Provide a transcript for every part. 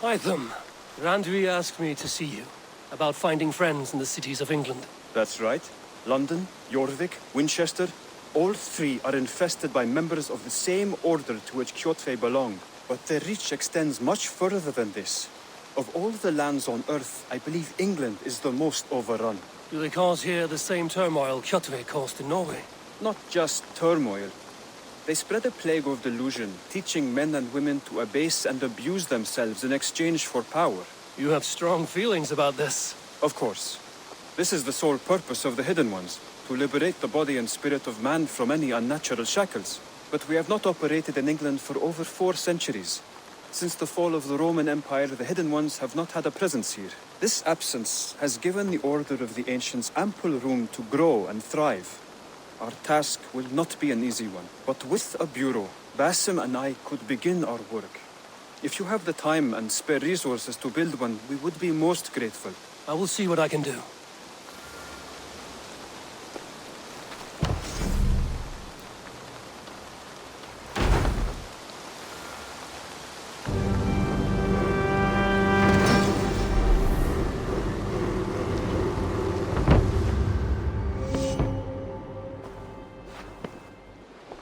Hytham, Randvi asked me to see you about finding friends in the cities of England. That's right. London, Jorvik, Winchester, all three are infested by members of the same order to which Kjotve belong. But their reach extends much further than this. Of all the lands on Earth, I believe England is the most overrun. Do they cause here the same turmoil Kjotve caused in Norway? Not just turmoil. They spread a plague of delusion, teaching men and women to abase and abuse themselves in exchange for power. You have strong feelings about this. Of course. This is the sole purpose of the Hidden Ones, to liberate the body and spirit of man from any unnatural shackles. But we have not operated in England for over 4 centuries. Since the fall of the Roman Empire, the Hidden Ones have not had a presence here. This absence has given the Order of the Ancients ample room to grow and thrive. Our task will not be an easy one, but with a bureau, Basim and I could begin our work. If you have the time and spare resources to build one, we would be most grateful. I will see what I can do.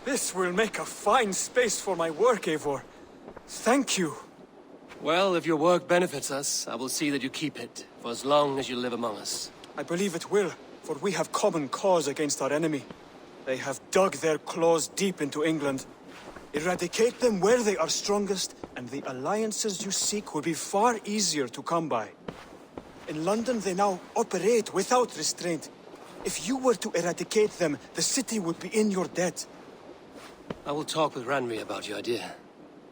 This will make a fine space for my work, Eivor. Thank you. Well, if your work benefits us, I will see that you keep it, for as long as you live among us. I believe it will, for we have common cause against our enemy. They have dug their claws deep into England. Eradicate them where they are strongest, and the alliances you seek will be far easier to come by. In London, they now operate without restraint. If you were to eradicate them, the city would be in your debt. I will talk with Randvi about your idea.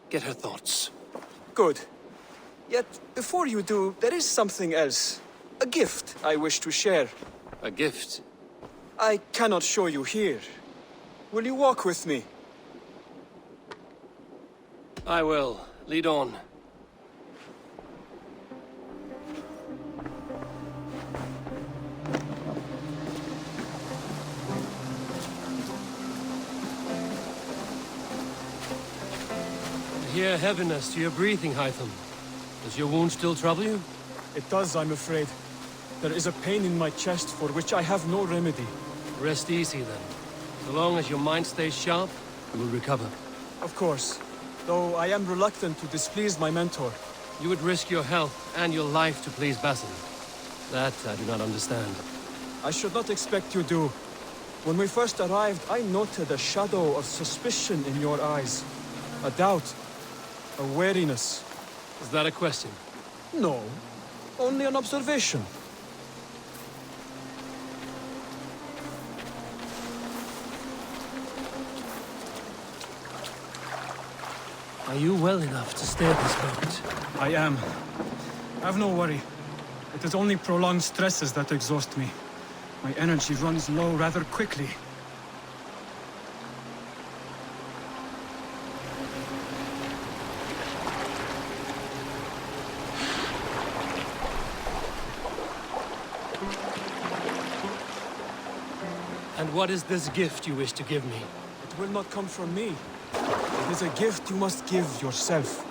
Get her thoughts. Good. Yet, before you do, there is something else. A gift I wish to share. A gift? I cannot show you here. Will you walk with me? I will. Lead on. I hear heaviness to your breathing, Hytham. Does your wound still trouble you? It does, I'm afraid. There is a pain in my chest for which I have no remedy. Rest easy, then. So long as your mind stays sharp, you will recover. Of course. Though I am reluctant to displease my mentor. You would risk your health and your life to please Basim. That I do not understand. I should not expect you do. When we first arrived, I noted a shadow of suspicion in your eyes. A doubt. A wariness. Is that a question? No. Only an observation. Are you well enough to steer this boat? I am. Have no worry. It is only prolonged stresses that exhaust me. My energy runs low rather quickly. And what is this gift you wish to give me? It will not come from me. It is a gift you must give yourself.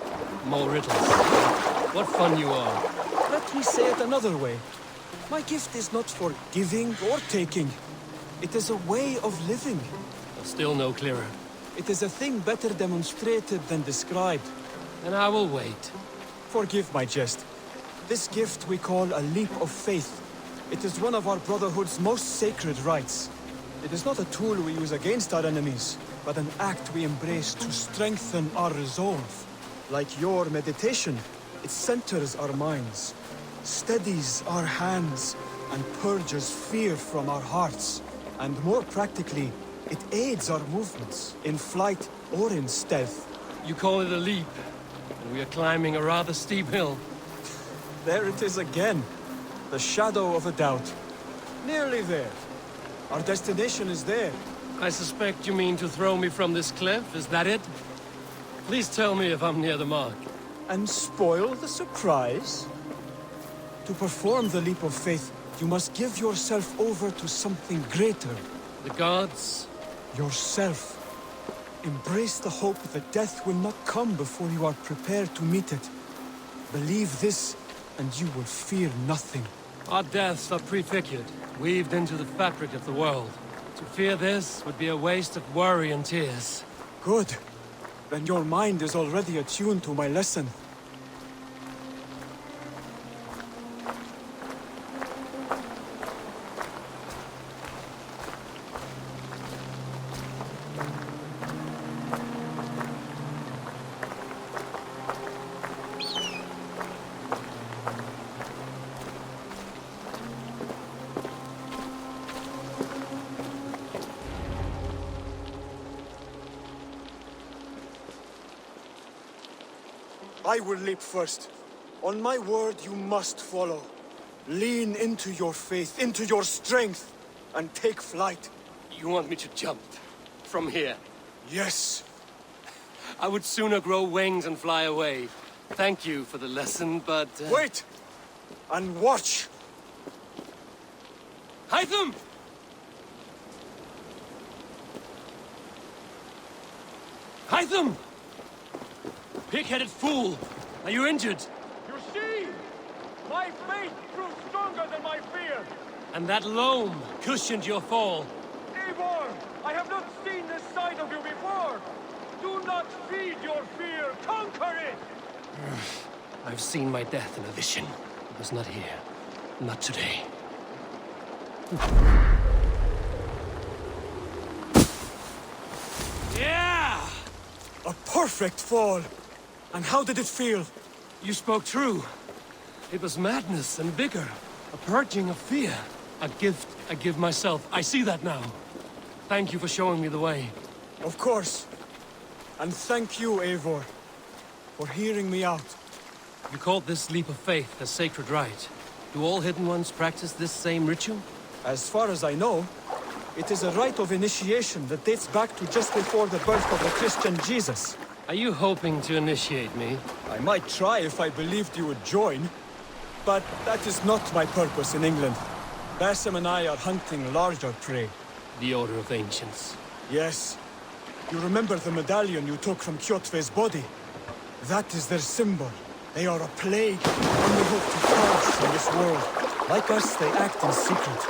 More riddles. What fun you are. Let me say it another way. My gift is not for giving or taking. It is a way of living. Still no clearer. It is a thing better demonstrated than described. And I will wait. Forgive my jest. This gift we call a leap of faith. It is one of our Brotherhood's most sacred rites. It is not a tool we use against our enemies, but an act we embrace to strengthen our resolve. Like your meditation, it centers our minds, steadies our hands, and purges fear from our hearts. And more practically, it aids our movements, in flight or in stealth. You call it a leap, and we are climbing a rather steep hill. There it is again, the shadow of a doubt. Nearly there. Our destination is there. I suspect you mean to throw me from this cliff, is that it? Please tell me if I'm near the mark. And spoil the surprise? To perform the leap of faith, you must give yourself over to something greater. The gods? Yourself. Embrace the hope that death will not come before you are prepared to meet it. Believe this, and you will fear nothing. Our deaths are prefigured, weaved into the fabric of the world. To fear this would be a waste of worry and tears. Good. Then your mind is already attuned to my lesson. I will leap first. On my word, you must follow. Lean into your faith, into your strength, and take flight. You want me to jump from here? Yes. I would sooner grow wings and fly away. Thank you for the lesson, but... Wait! And watch! Hytham! Hytham! Pig-headed fool! Are you injured? You see? My faith grew stronger than my fear! And that loam cushioned your fall. Eivor! I have not seen this side of you before! Do not feed your fear! Conquer it! I've seen my death in a vision. It was not here. Not today. Yeah! A perfect fall! And how did it feel? You spoke true. It was madness and vigor. A purging of fear. A gift I give myself. I see that now. Thank you for showing me the way. Of course. And thank you, Eivor, for hearing me out. You called this leap of faith a sacred rite. Do all Hidden Ones practice this same ritual? As far as I know, it is a rite of initiation that dates back to just before the birth of the Christian Jesus. Are you hoping to initiate me? I might try if I believed you would join, but that is not my purpose in England. Basim and I are hunting larger prey. The Order of Ancients. Yes. You remember the medallion you took from Kjotve's body? That is their symbol. They are a plague, and we hope to purge from this world. Like us, they act in secret.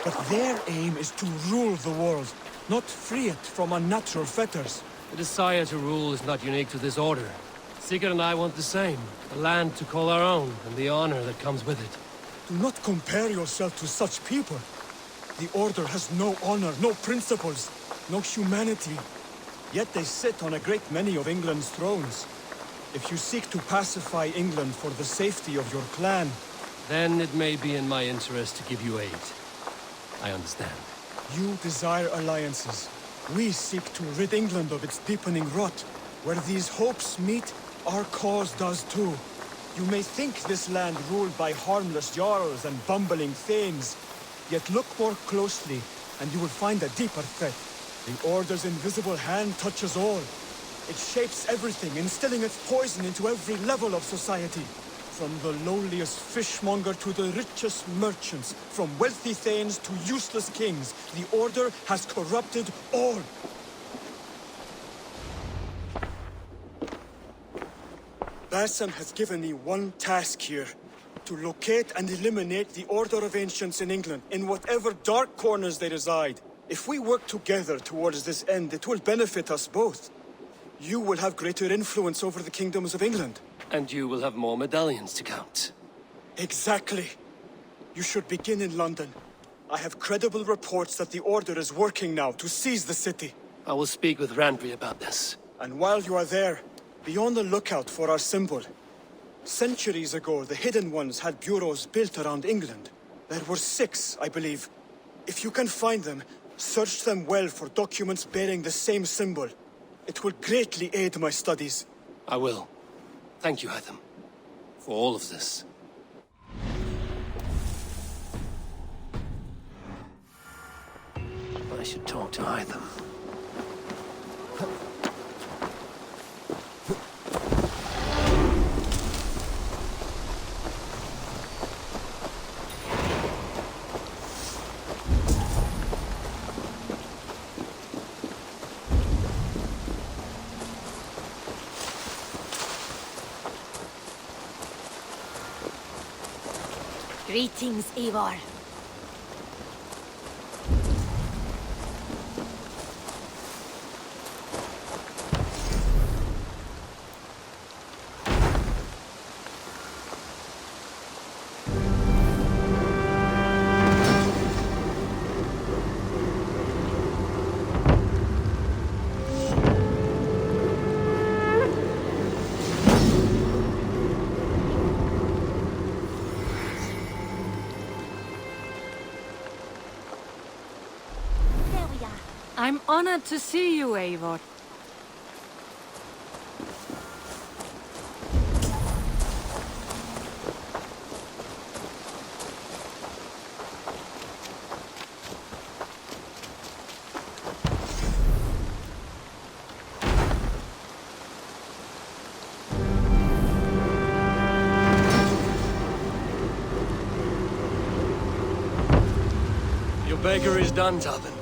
But their aim is to rule the world, not free it from unnatural fetters. The desire to rule is not unique to this order. Sigurd and I want the same. A land to call our own, and the honor that comes with it. Do not compare yourself to such people. The Order has no honor, no principles, no humanity. Yet they sit on a great many of England's thrones. If you seek to pacify England for the safety of your clan... Then it may be in my interest to give you aid. I understand. You desire alliances. We seek to rid England of its deepening rot. Where these hopes meet, our cause does too. You may think this land ruled by harmless jarls and bumbling thanes. Yet look more closely, and you will find a deeper threat. The Order's invisible hand touches all. It shapes everything, instilling its poison into every level of society. From the lowliest fishmonger to the richest merchants, from wealthy thanes to useless kings, the Order has corrupted all. Basim has given me one task here. To locate and eliminate the Order of Ancients in England, in whatever dark corners they reside. If we work together towards this end, it will benefit us both. You will have greater influence over the kingdoms of England. And you will have more medallions to count. Exactly. You should begin in London. I have credible reports that the Order is working now to seize the city. I will speak with Randvi about this. And while you are there, be on the lookout for our symbol. Centuries ago, the Hidden Ones had bureaus built around England. There were 6, I believe. If you can find them, search them well for documents bearing the same symbol. It will greatly aid my studies. I will. Thank you, Hytham, for all of this. I should talk to Hytham. Greetings, Eivor. There we are. I'm honored to see you, Eivor. Your baker is done, Tobin.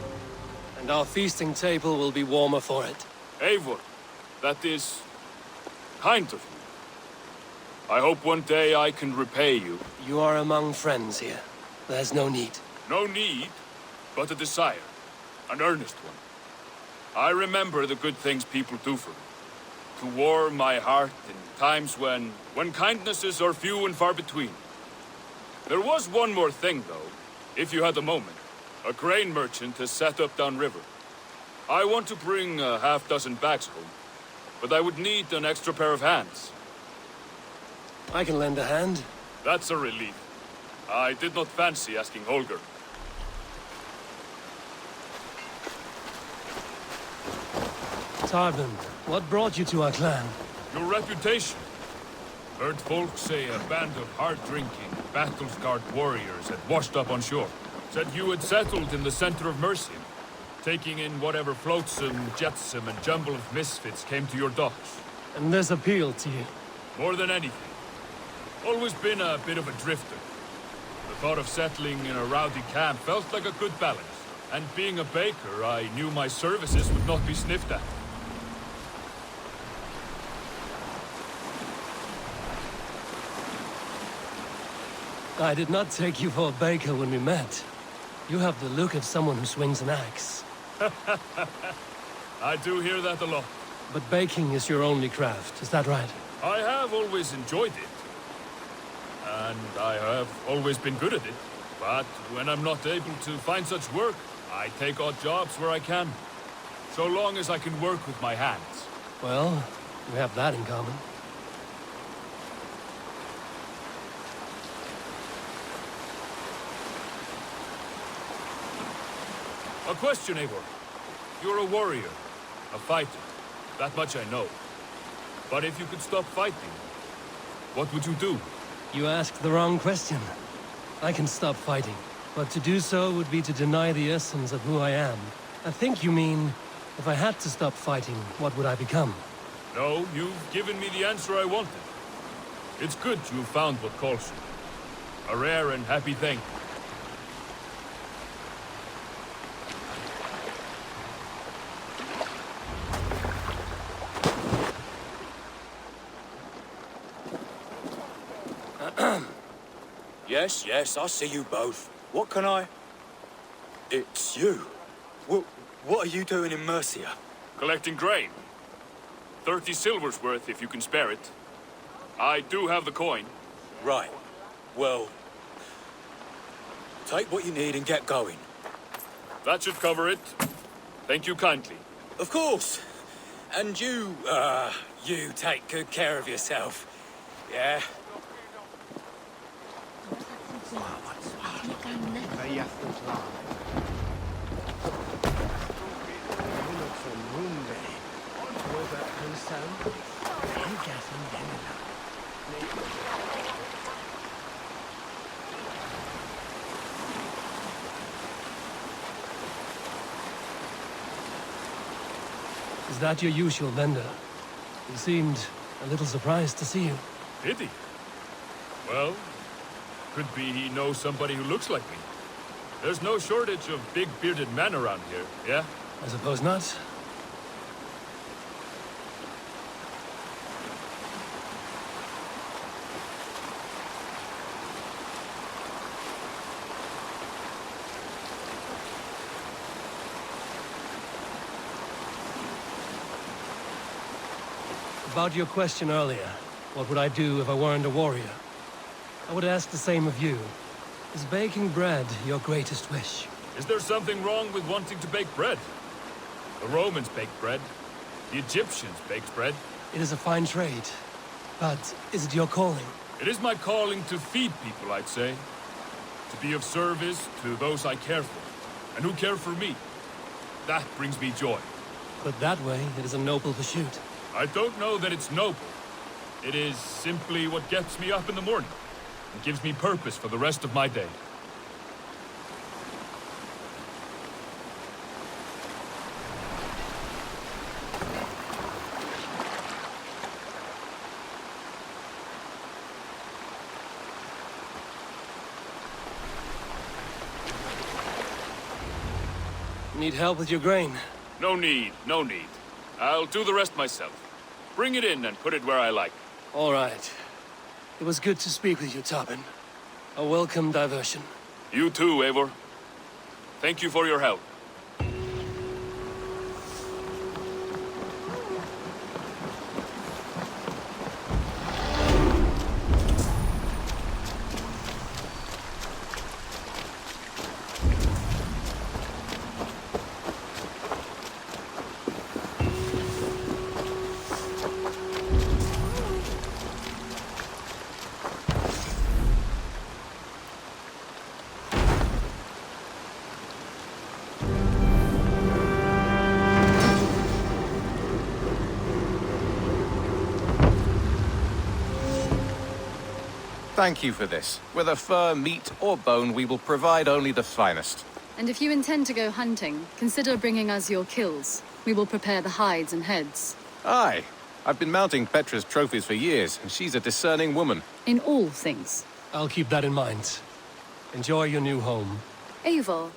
And our feasting table will be warmer for it. Eivor, that is kind of you. I hope one day I can repay you. You are among friends here. There's no need. No need, but a desire. An earnest one. I remember the good things people do for me. To warm my heart in times when kindnesses are few and far between. There was one more thing, though, if you had a moment. A grain merchant has set up downriver. I want to bring a half-dozen bags home, but I would need an extra pair of hands. I can lend a hand. That's a relief. I did not fancy asking Holger. Tarbin, what brought you to our clan? Your reputation. Heard folks say a band of hard-drinking, battle-scarred warriors had washed up on shore. Said you had settled in the center of Mercia, taking in whatever flotsam, jetsam, and jumble of misfits came to your docks. And this appealed to you? More than anything. Always been a bit of a drifter. The thought of settling in a rowdy camp felt like a good balance. And being a baker, I knew my services would not be sniffed at. I did not take you for a baker when we met. You have the look of someone who swings an axe. I do hear that a lot. But baking is your only craft, is that right? I have always enjoyed it. And I have always been good at it. But when I'm not able to find such work, I take odd jobs where I can. So long as I can work with my hands. Well, we have that in common. A question, Eivor. You're a warrior, a fighter. That much I know. But if you could stop fighting, what would you do? You asked the wrong question. I can stop fighting, but to do so would be to deny the essence of who I am. I think you mean, if I had to stop fighting, what would I become? No, you've given me the answer I wanted. It's good you found what calls you. A rare and happy thing. Yes, yes, I see you both. What can I... It's you. What are you doing in Mercia? Collecting grain. 30 silver's worth if you can spare it. I do have the coin. Right. Well... Take what you need and get going. That should cover it. Thank you kindly. Of course. And you take good care of yourself. Yeah? Is that your usual vendor? He seemed a little surprised to see you. Did he? Well, could be he knows somebody who looks like me. There's no shortage of big bearded men around here, yeah? I suppose not. About your question earlier, what would I do if I weren't a warrior? I would ask the same of you. Is baking bread your greatest wish? Is there something wrong with wanting to bake bread? The Romans baked bread. The Egyptians baked bread. It is a fine trade. But is it your calling? It is my calling to feed people, I'd say. To be of service to those I care for, and who care for me. That brings me joy. Put that way, it is a noble pursuit. I don't know that it's noble. It is simply what gets me up in the morning, and gives me purpose for the rest of my day. Need help with your grain? No need, no need. I'll do the rest myself. Bring it in and put it where I like. All right. It was good to speak with you, Tobin. A welcome diversion. You too, Eivor. Thank you for your help. Thank you for this. Whether fur, meat, or bone, we will provide only the finest. And if you intend to go hunting, consider bringing us your kills. We will prepare the hides and heads. Aye. I've been mounting Petra's trophies for years, and she's a discerning woman. In all things. I'll keep that in mind. Enjoy your new home. Eivor,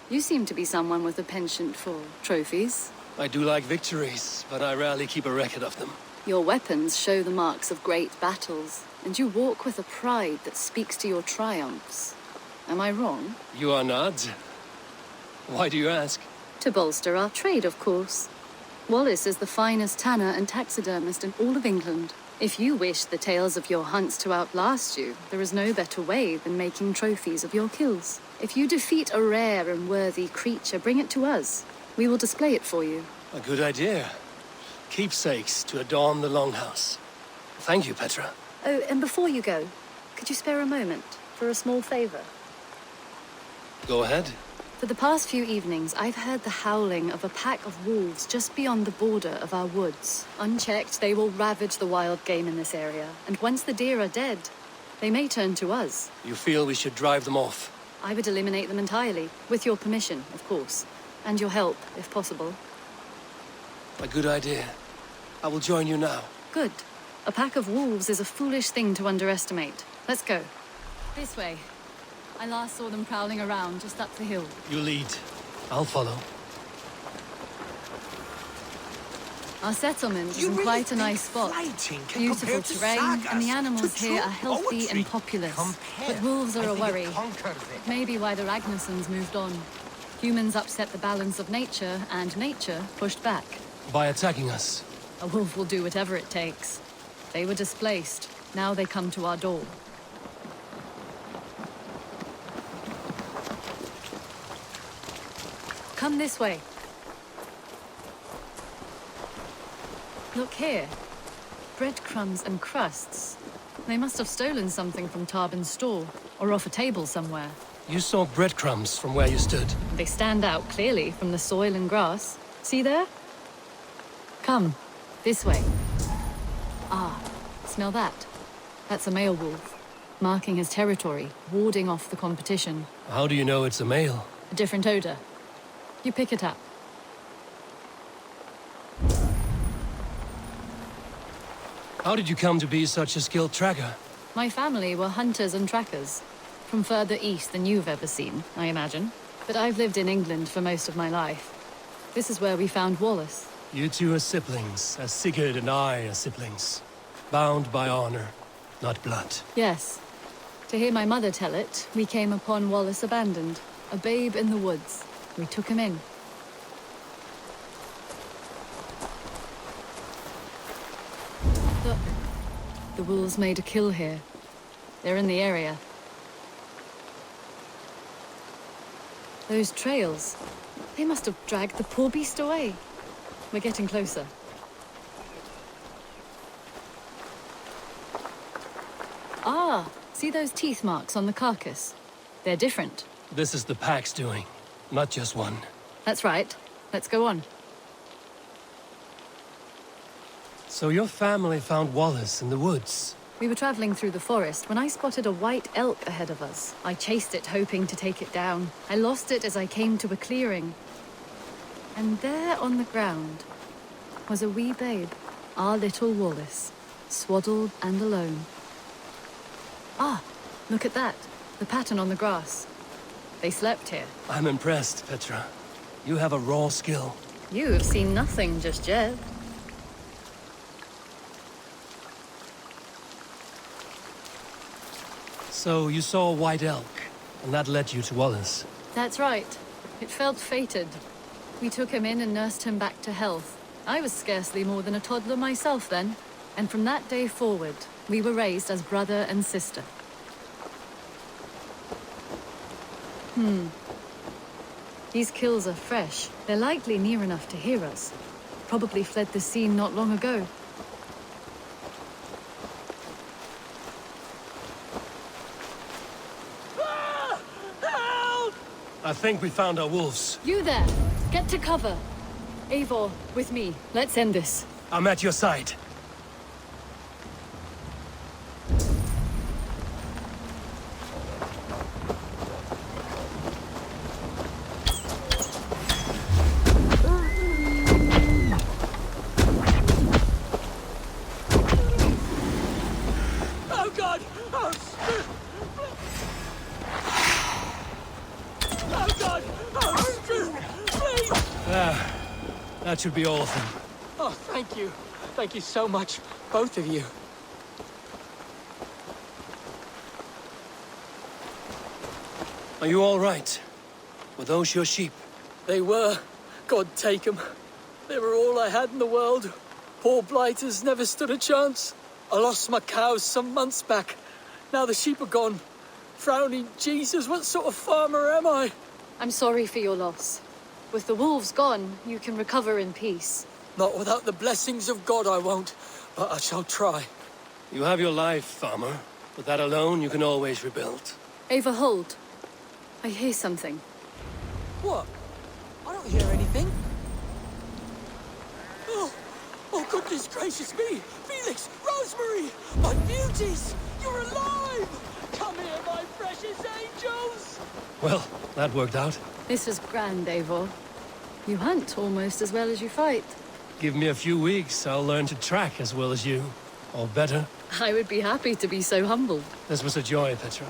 you seem to be someone with a penchant for trophies. I do like victories, but I rarely keep a record of them. Your weapons show the marks of great battles, and you walk with a pride that speaks to your triumphs. Am I wrong? You are not? Why do you ask? To bolster our trade, of course. Wallace is the finest tanner and taxidermist in all of England. If you wish the tales of your hunts to outlast you, there is no better way than making trophies of your kills. If you defeat a rare and worthy creature, bring it to us. We will display it for you. A good idea. Keepsakes to adorn the longhouse. Thank you, Petra. Oh, and before you go, could you spare a moment for a small favor? Go ahead. For the past few evenings, I've heard the howling of a pack of wolves just beyond the border of our woods. Unchecked, they will ravage the wild game in this area, and once the deer are dead, they may turn to us. You feel we should drive them off? I would eliminate them entirely, with your permission, of course, and your help, if possible. A good idea. I will join you now. Good. A pack of wolves is a foolish thing to underestimate. Let's go. This way. I last saw them prowling around just up the hill. You lead. I'll follow. Our settlement is in quite a nice spot. Beautiful terrain, and the animals here are healthy and populous. But wolves are a worry. Maybe why the Ragnarsons moved on. Humans upset the balance of nature, and nature pushed back. By attacking us? A wolf will do whatever it takes. They were displaced. Now they come to our door. Come this way. Look here. Breadcrumbs and crusts. They must have stolen something from Tarbin's store, or off a table somewhere. You saw breadcrumbs from where you stood. They stand out clearly from the soil and grass. See there? Come, this way. Ah, smell that? That's a male wolf, marking his territory, warding off the competition. How do you know it's a male? A different odor. You pick it up. How did you come to be such a skilled tracker? My family were hunters and trackers. From further east than you've ever seen, I imagine. But I've lived in England for most of my life. This is where we found Wallace. You two are siblings, as Sigurd and I are siblings. Bound by honor, not blood. Yes. To hear my mother tell it, we came upon Wallace abandoned, a babe in the woods. We took him in. The wolves made a kill here. They're in the area. Those trails, they must have dragged the poor beast away. We're getting closer. Ah, see those teeth marks on the carcass? They're different. This is the pack's doing, not just one. That's right. Let's go on. So your family found Wallace in the woods. We were traveling through the forest when I spotted a white elk ahead of us. I chased it, hoping to take it down. I lost it as I came to a clearing. And there on the ground was a wee babe, our little Wallace, swaddled and alone. Ah, look at that. The pattern on the grass. They slept here. I'm impressed, Petra. You have a raw skill. You have seen nothing just yet. So you saw a white elk, and that led you to Wallace. That's right. It felt fated. We took him in and nursed him back to health. I was scarcely more than a toddler myself then. And from that day forward, we were raised as brother and sister. These kills are fresh. They're likely near enough to hear us. Probably fled the scene not long ago. I think we found our wolves. You there! Get to cover! Eivor, with me. Let's end this. I'm at your side. Oh God! Oh God! Oh, Stu! Please! That should be all of them. Oh, thank you. Thank you so much, both of you. Are you all right? Were those your sheep? They were. God take them. They were all I had in the world. Poor blighters never stood a chance. I lost my cows some months back. Now the sheep are gone. Frowning Jesus, what sort of farmer am I? I'm sorry for your loss. With the wolves gone, you can recover in peace. Not without the blessings of God I won't, but I shall try. You have your life, farmer. With that alone, you can always rebuild. Eivor, hold. I hear something. What? I don't hear anything. Oh, goodness gracious me! Felix, Rosemary, my beauties! You're alive! Come here, my precious angels! Well, that worked out. This is grand, Eivor. You hunt almost as well as you fight. Give me a few weeks, I'll learn to track as well as you. Or better. I would be happy to be so humbled. This was a joy, Petra.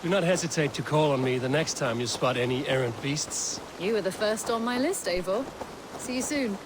Do not hesitate to call on me the next time you spot any errant beasts. You were the first on my list, Eivor. See you soon.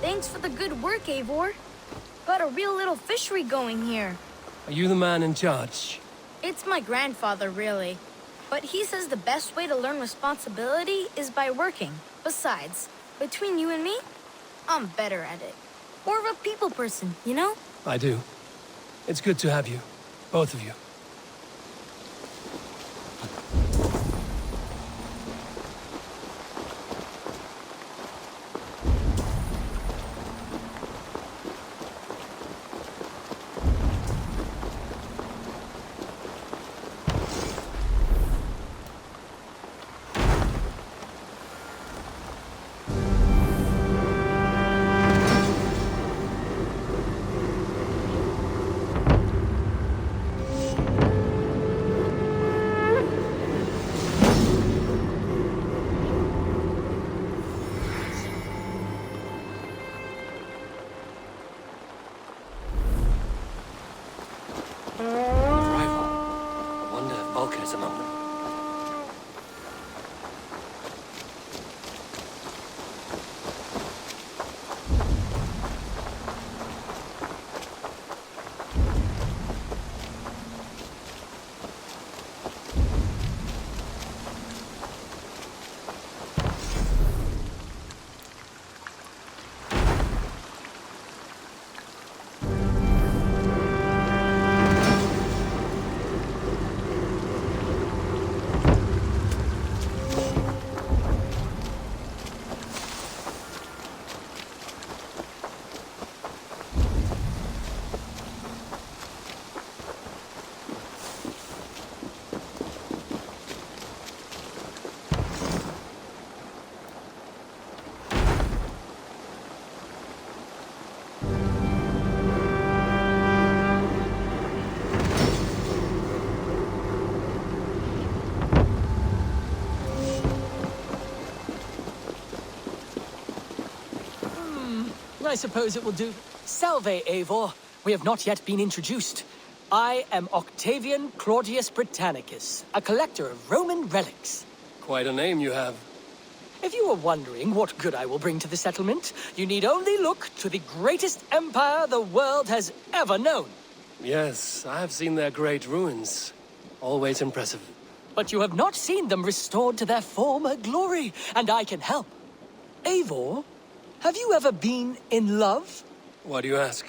Thanks for the good work, Eivor. Got a real little fishery going here. Are you the man in charge? It's my grandfather, really. But he says the best way to learn responsibility is by working. Besides, between you and me, I'm better at it. More of a people person, you know? I do. It's good to have you. Both of you. Rival. I wonder if Volker is among them. I suppose it will do. Salve, Eivor. We have not yet been introduced. I am Octavian Claudius Britannicus, a collector of Roman relics. Quite a name you have. If you are wondering what good I will bring to the settlement, you need only look to the greatest empire the world has ever known. Yes, I have seen their great ruins. Always impressive. But you have not seen them restored to their former glory, and I can help. Eivor, have you ever been in love? Why do you ask?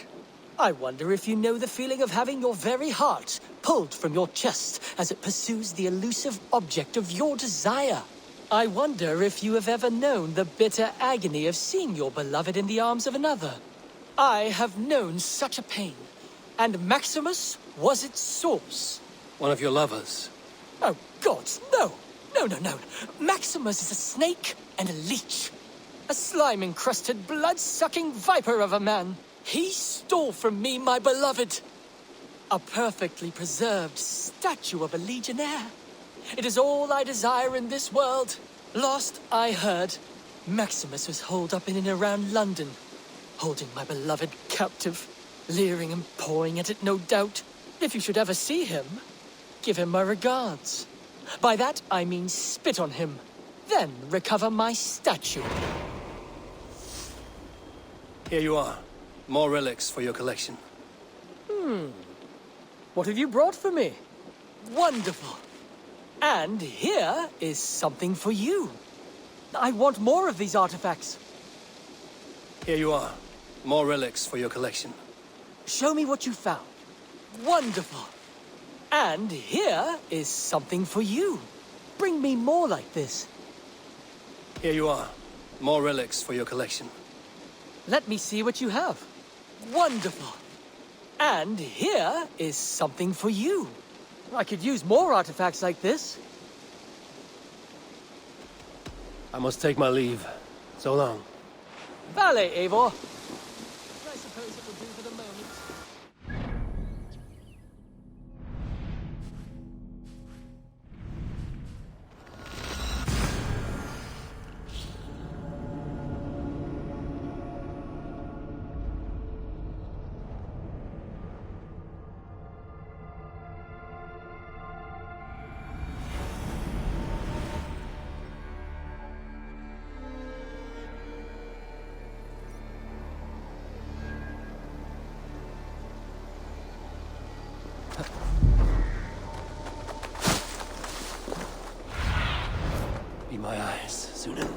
I wonder if you know the feeling of having your very heart pulled from your chest as it pursues the elusive object of your desire. I wonder if you have ever known the bitter agony of seeing your beloved in the arms of another. I have known such a pain, and Maximus was its source. One of your lovers? Oh, gods, no! No. Maximus is a snake and a leech. A slime-encrusted, blood-sucking viper of a man. He stole from me my beloved. A perfectly preserved statue of a legionnaire. It is all I desire in this world. Last I heard, Maximus was holed up in and around London, holding my beloved captive, leering and pawing at it, no doubt. If you should ever see him, give him my regards. By that I mean spit on him, then recover my statue. Here you are. More relics for your collection. What have you brought for me? Wonderful. And here is something for you. I want more of these artifacts. Here you are. More relics for your collection. Show me what you found. Wonderful. And here is something for you. Bring me more like this. Here you are. More relics for your collection. Let me see what you have. Wonderful. And here is something for you. I could use more artifacts like this. I must take my leave. So long. Vale, Eivor. I suppose it will do for the moment. Be my eyes, Sunan.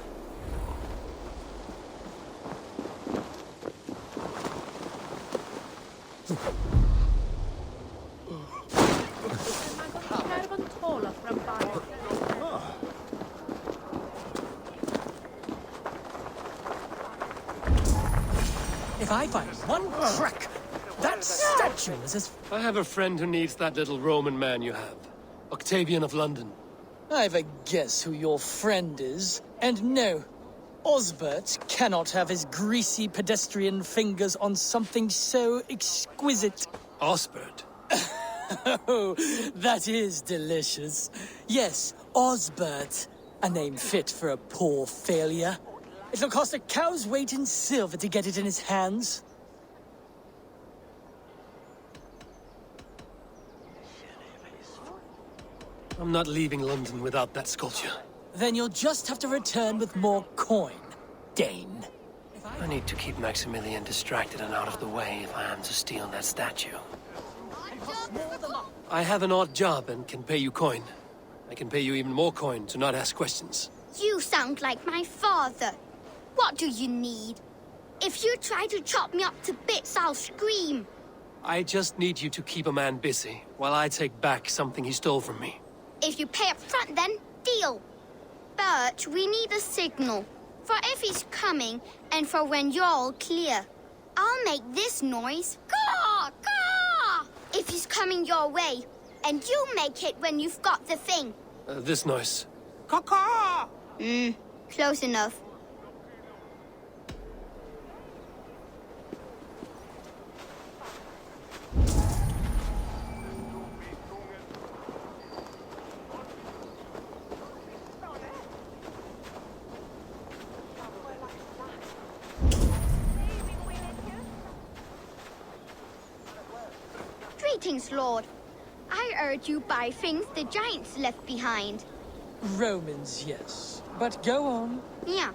If I find one crack, that statue is as... I have a friend who needs that little Roman man you have. Octavian of London. I've a guess who your friend is. And no, Osbert cannot have his greasy pedestrian fingers on something so exquisite. Osbert? Oh, that is delicious. Yes, Osbert. A name fit for a poor failure. It'll cost a cow's weight in silver to get it in his hands. I'm not leaving London without that sculpture. Then you'll just have to return with more coin, Dane. I need to keep Maximilian distracted and out of the way if I am to steal that statue. I have an odd job and can pay you coin. I can pay you even more coin to not ask questions. You sound like my father. What do you need? If you try to chop me up to bits, I'll scream. I just need you to keep a man busy, while I take back something he stole from me. If you pay up front, then deal. But we need a signal. For if he's coming, and for when you're all clear. I'll make this noise. Caw! Caw! If he's coming your way. And you make it when you've got the thing. This noise. Caw-caw! Close enough. Greetings, Lord. I heard you buy things the giants left behind. Romans, yes. But go on. Yeah.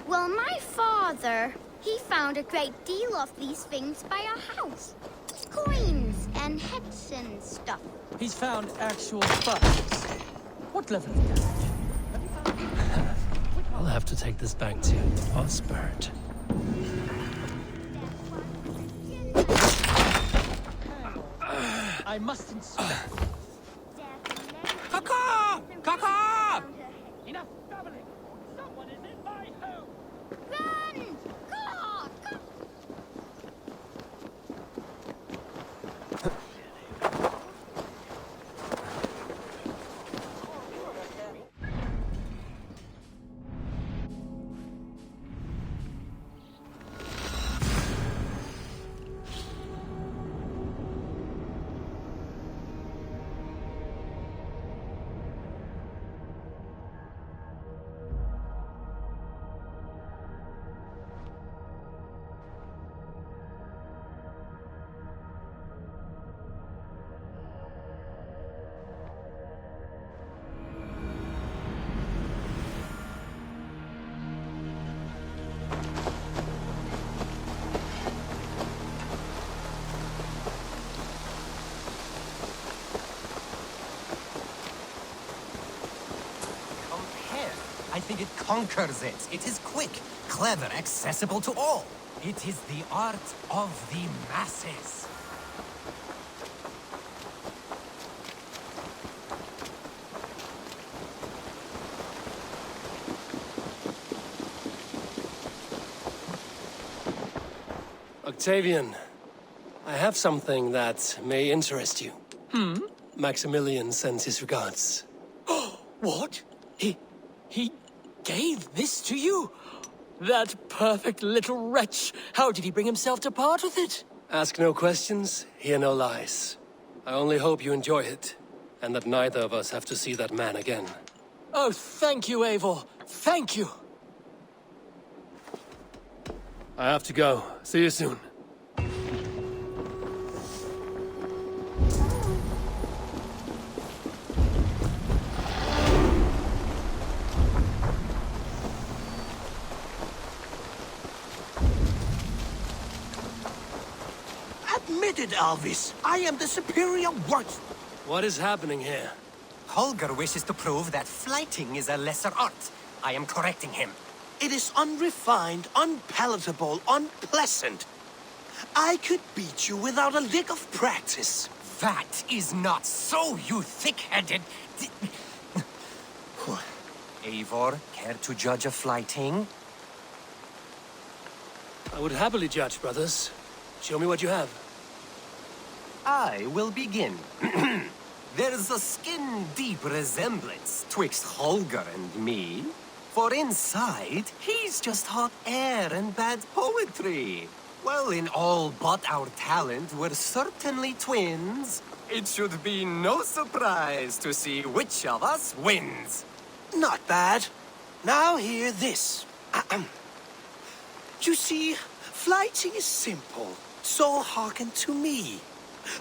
Well, my father, he found a great deal of these things by our house. Coins and heads and stuff. He's found actual funds. What level of damage? I'll have to take this back to Osbert. I must inspect. Caw-caw! Caw-caw! Enough babbling! Someone is in my home! Run! Caw! Caw! I think it conquers it. It is quick, clever, accessible to all. It is the art of the masses. Octavian, I have something that may interest you. Maximilian sends his regards. What? He gave this to you? That perfect little wretch. How did he bring himself to part with it? Ask no questions, hear no lies. I only hope you enjoy it, and that neither of us have to see that man again. Oh, thank you, Eivor. Thank you. I have to go. See you soon. Admitted, Alvis. I am the superior one. What is happening here? Holger wishes to prove that flighting is a lesser art. I am correcting him. It is unrefined, unpalatable, unpleasant. I could beat you without a lick of practice. That is not so, you thick-headed... Eivor, care to judge a flighting? I would happily judge, brothers. Show me what you have. I will begin. There's a skin-deep resemblance twixt Holger and me. For inside, he's just hot air and bad poetry. Well, in all but our talent, we're certainly twins. It should be no surprise to see which of us wins. Not bad. Now hear this. You see, flighting is simple, so hearken to me.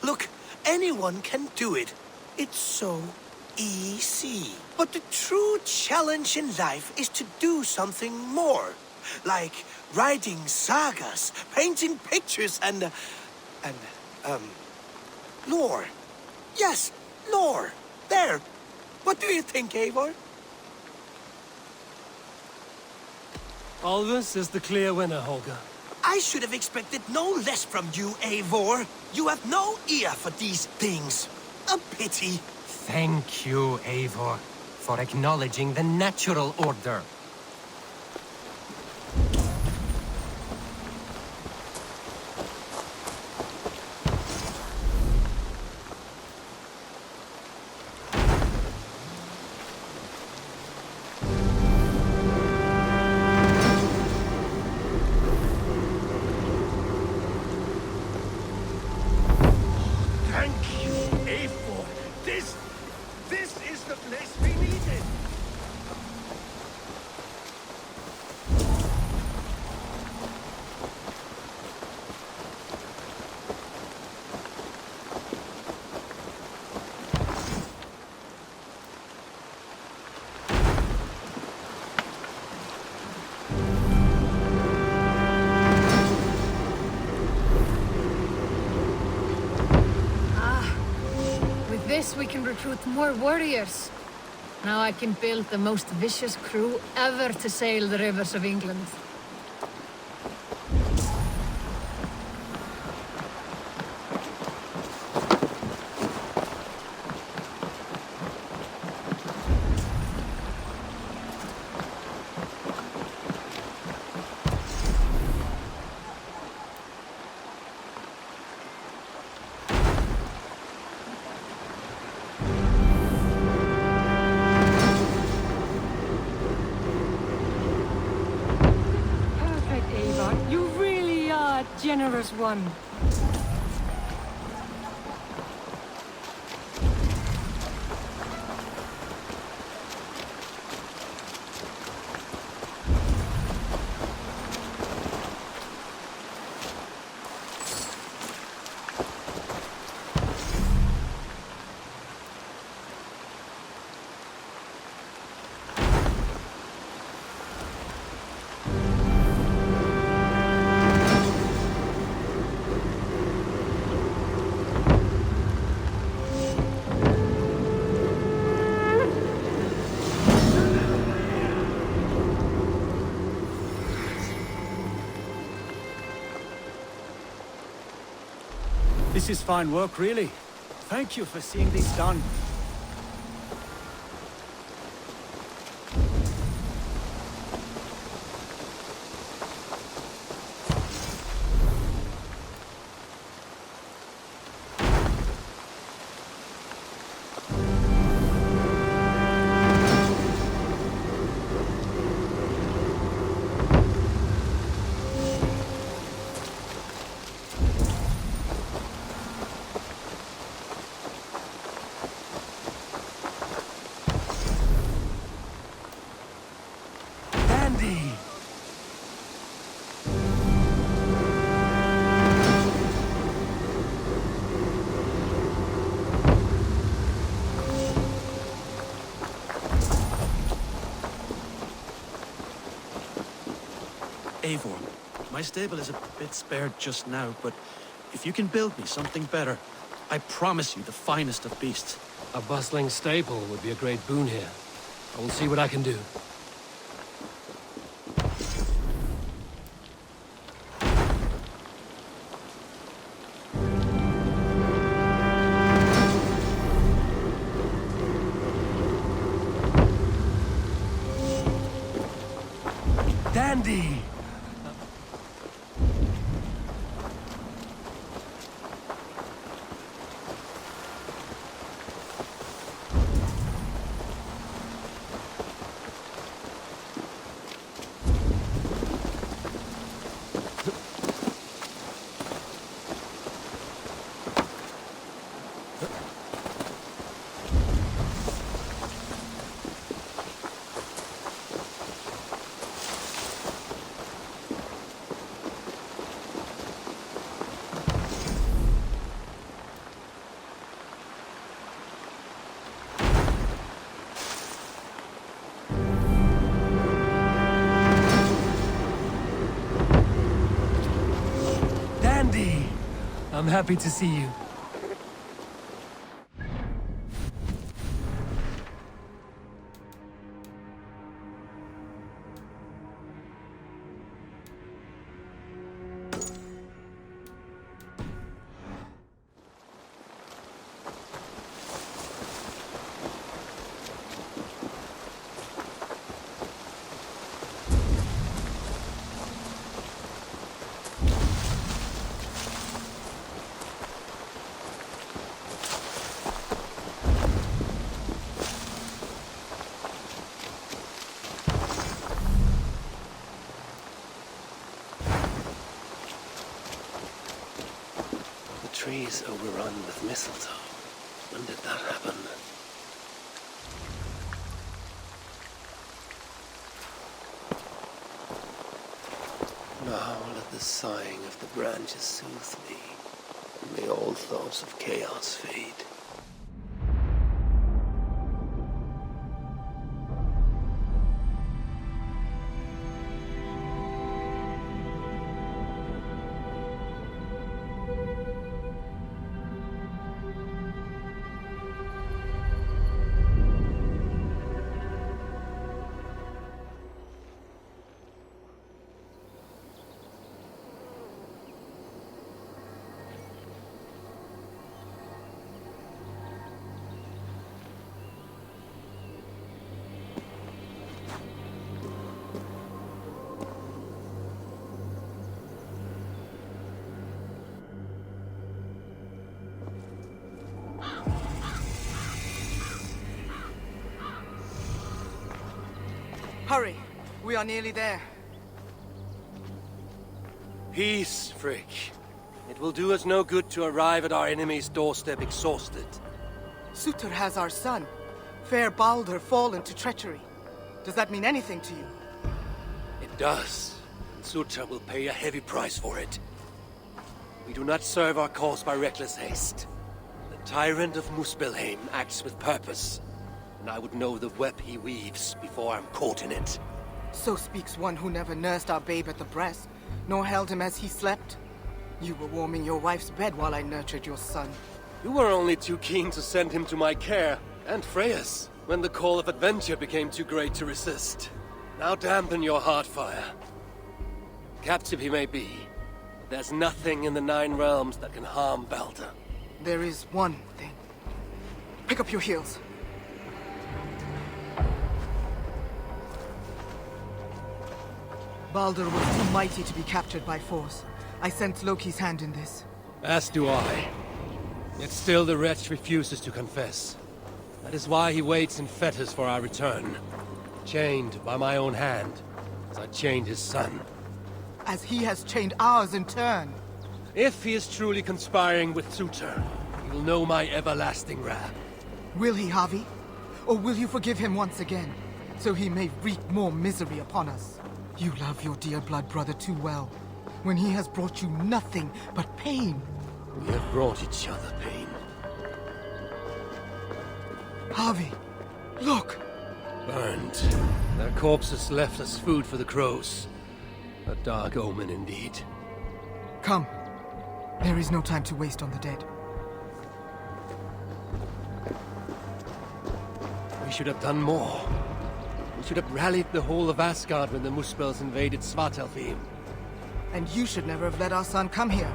Look, anyone can do it. It's so easy. But the true challenge in life is to do something more. Like writing sagas, painting pictures, and lore. Yes, lore. There. What do you think, Eivor? Alvis is the clear winner, Holger. I should have expected no less from you, Eivor. You have no ear for these things. A pity. Thank you, Eivor, for acknowledging the natural order. We can recruit more warriors. Now I can build the most vicious crew ever to sail the rivers of England. Generous one. This is fine work, really. Thank you for seeing this done. Eivor, my stable is a bit spared just now, but if you can build me something better, I promise you the finest of beasts. A bustling stable would be a great boon here. I will see what I can do. Dandy! I'm happy to see you. Trees overrun with mistletoe. When did that happen? Now let the sighing of the branches soothe me, and may all thoughts of chaos fade. Hurry! We are nearly there. Peace, Frick. It will do us no good to arrive at our enemy's doorstep exhausted. Sutur has our son. Fair Baldur fallen to treachery. Does that mean anything to you? It does. And Sutur will pay a heavy price for it. We do not serve our cause by reckless haste. The tyrant of Muspelheim acts with purpose. And I would know the web he weaves before I'm caught in it. So speaks one who never nursed our babe at the breast, nor held him as he slept. You were warming your wife's bed while I nurtured your son. You were only too keen to send him to my care, and Freya's, when the call of adventure became too great to resist. Now dampen your heart fire. Captive he may be, but there's nothing in the Nine Realms that can harm Baldur. There is one thing. Pick up your heels. Baldur was too mighty to be captured by force. I sense Loki's hand in this. As do I. Yet still the wretch refuses to confess. That is why he waits in fetters for our return. Chained by my own hand, as I chained his son. As he has chained ours in turn. If he is truly conspiring with Sutur, he will know my everlasting wrath. Will he, Havi? Or will you forgive him once again, so he may wreak more misery upon us? You love your dear blood brother too well, when he has brought you nothing but pain. We have brought each other pain. Havi, look! Burned. Their corpses left as food for the crows. A dark omen indeed. Come. There is no time to waste on the dead. We should have done more. We should have rallied the whole of Asgard when the Muspels invaded Svartalfheim. And you should never have let our son come here.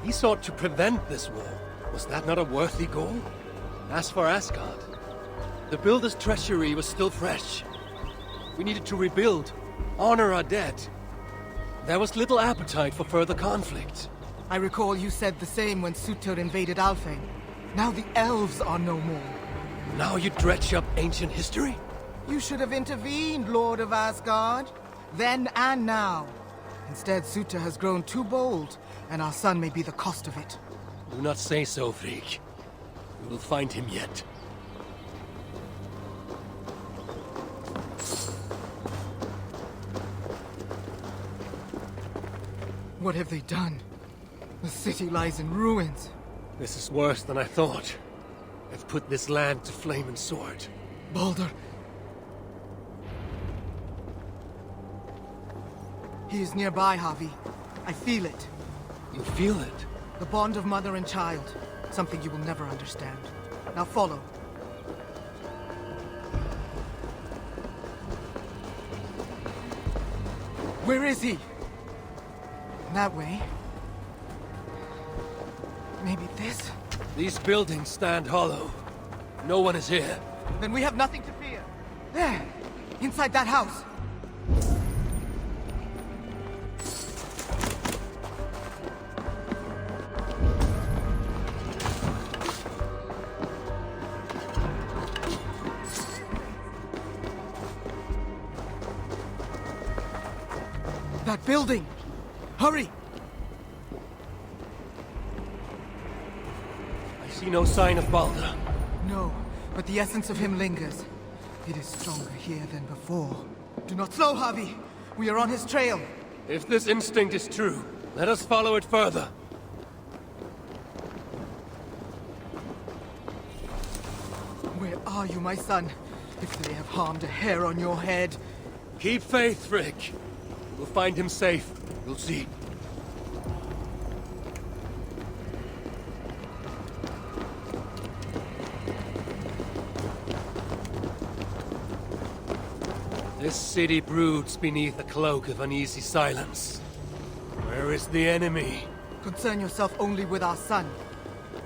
He sought to prevent this war. Was that not a worthy goal? As for Asgard, the Builder's treachery was still fresh. We needed to rebuild, honor our dead. There was little appetite for further conflict. I recall you said the same when Sutur invaded Alfheim. Now the elves are no more. Now you dredge up ancient history? You should have intervened, Lord of Asgard. Then and now. Instead, Sutur has grown too bold, and our son may be the cost of it. Do not say so, Frigg. We will find him yet. What have they done? The city lies in ruins. This is worse than I thought. They've put this land to flame and sword. Baldur. He is nearby, Havi. I feel it. You feel it? The bond of mother and child. Something you will never understand. Now follow. Where is he? That way. Maybe this? These buildings stand hollow. No one is here. Then we have nothing to fear. There! Inside that house! That building! Hurry! I see no sign of Balder. No, but the essence of him lingers. It is stronger here than before. Do not slow, Javi! We are on his trail! If this instinct is true, let us follow it further. Where are you, my son? If they have harmed a hair on your head... Keep faith, Frick. We'll find him safe. You'll see. This city broods beneath a cloak of uneasy silence. Where is the enemy? Concern yourself only with our son.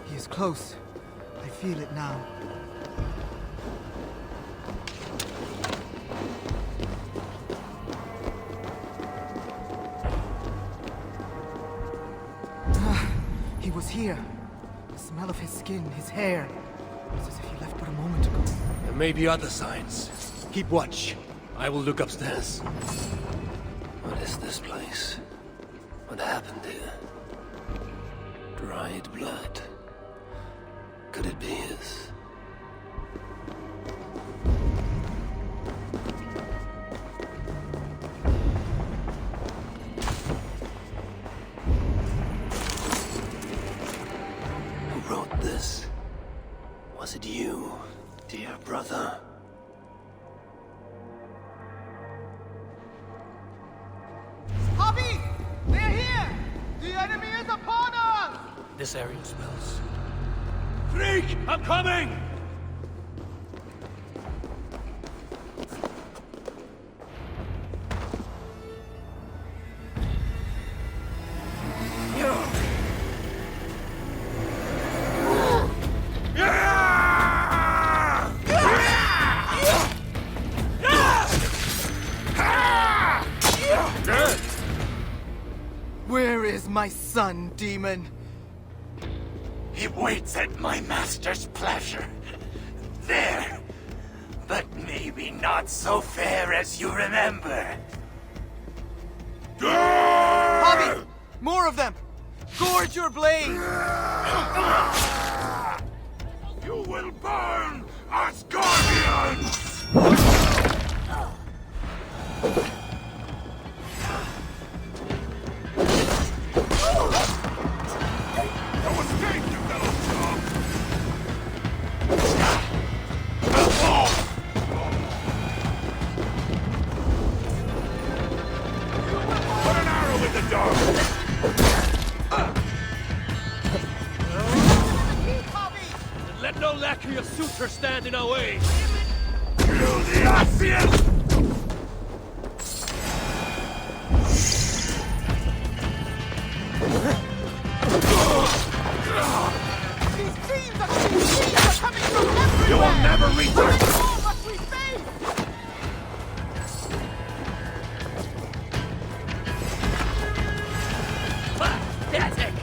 He is close. I feel it now. He was here. The smell of his skin, his hair. It's as if he left but a moment ago. There may be other signs. Keep watch. I will look upstairs. What is this place? What happened here? Dried blood. Could it be his? Who wrote this? Was it you, dear brother? Javi! They're here! The enemy is upon us! This area smells. Freak! I'm coming! Where is my son, demon? He waits at my master's pleasure. There. But maybe not so fair as you remember. Javi! More of them! Gorge your blade! You will burn, Asgardians! Let no lack of your suitor stand in our way! You the Asians! These fiends are coming from everywhere! You will never reach us! All must we face! That's it!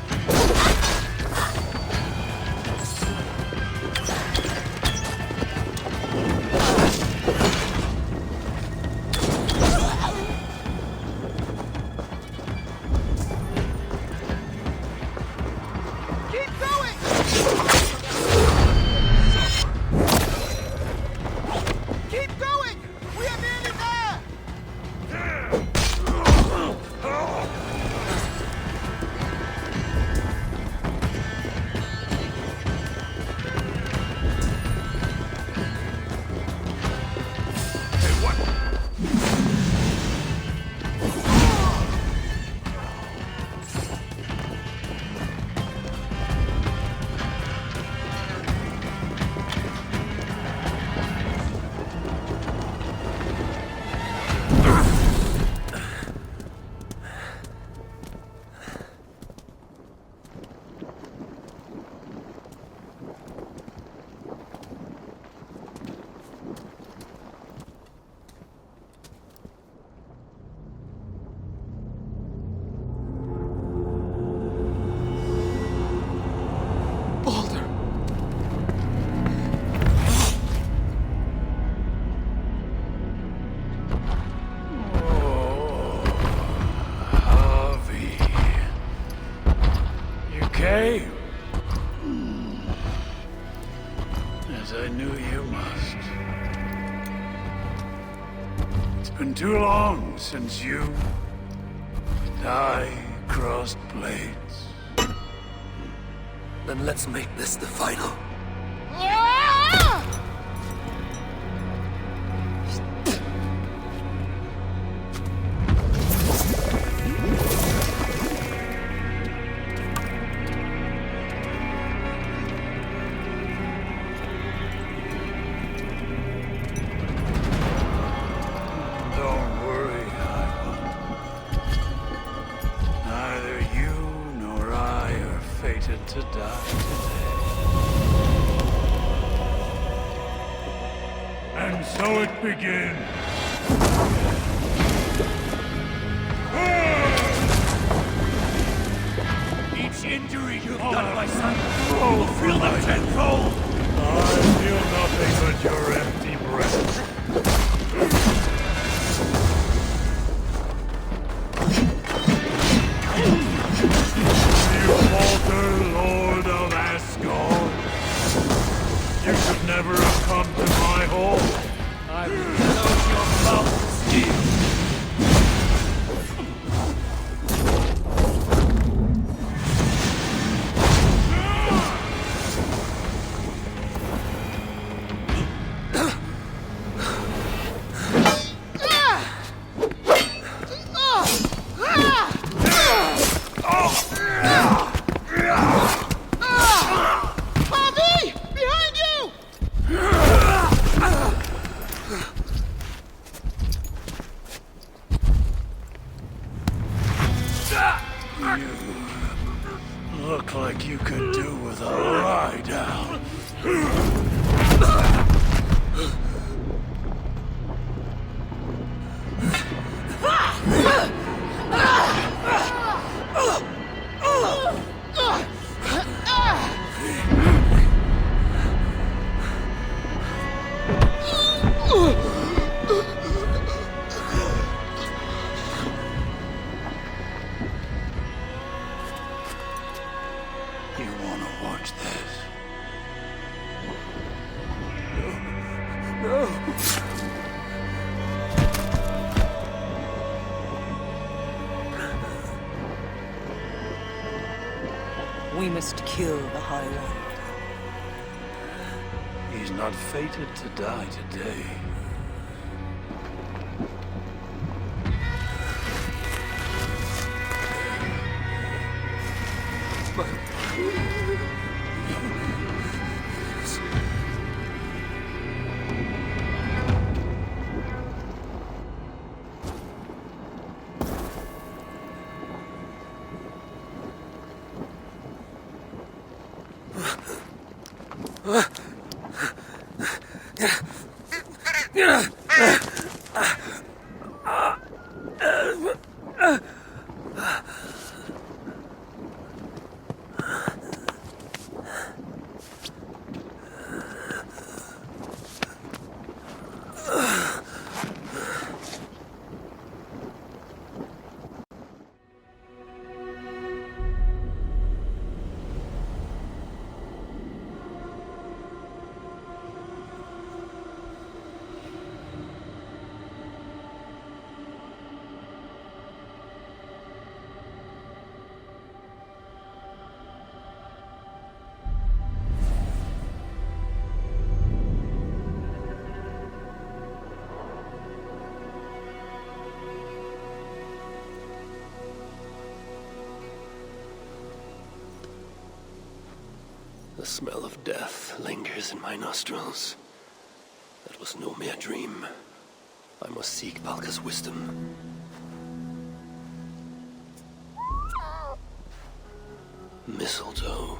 as I knew you must. It's been too long since you and I crossed blades. Then let's make this the final. Don't worry, Ivan. Neither you nor I are fated to die today. And so it begins. Each injury you've done, my son, will feel them tenfold. I feel nothing but your empty breath. You falter, Lord of Asgard. You should never have come to my hall. I will close your mouth with steel. Bobby! Behind you! You look like you could do with a lie down. You wanna watch this? No. We must kill the High One. He's not fated to die today. The smell of death lingers in my nostrils. That was no mere dream. I must seek Valka's wisdom. Mistletoe.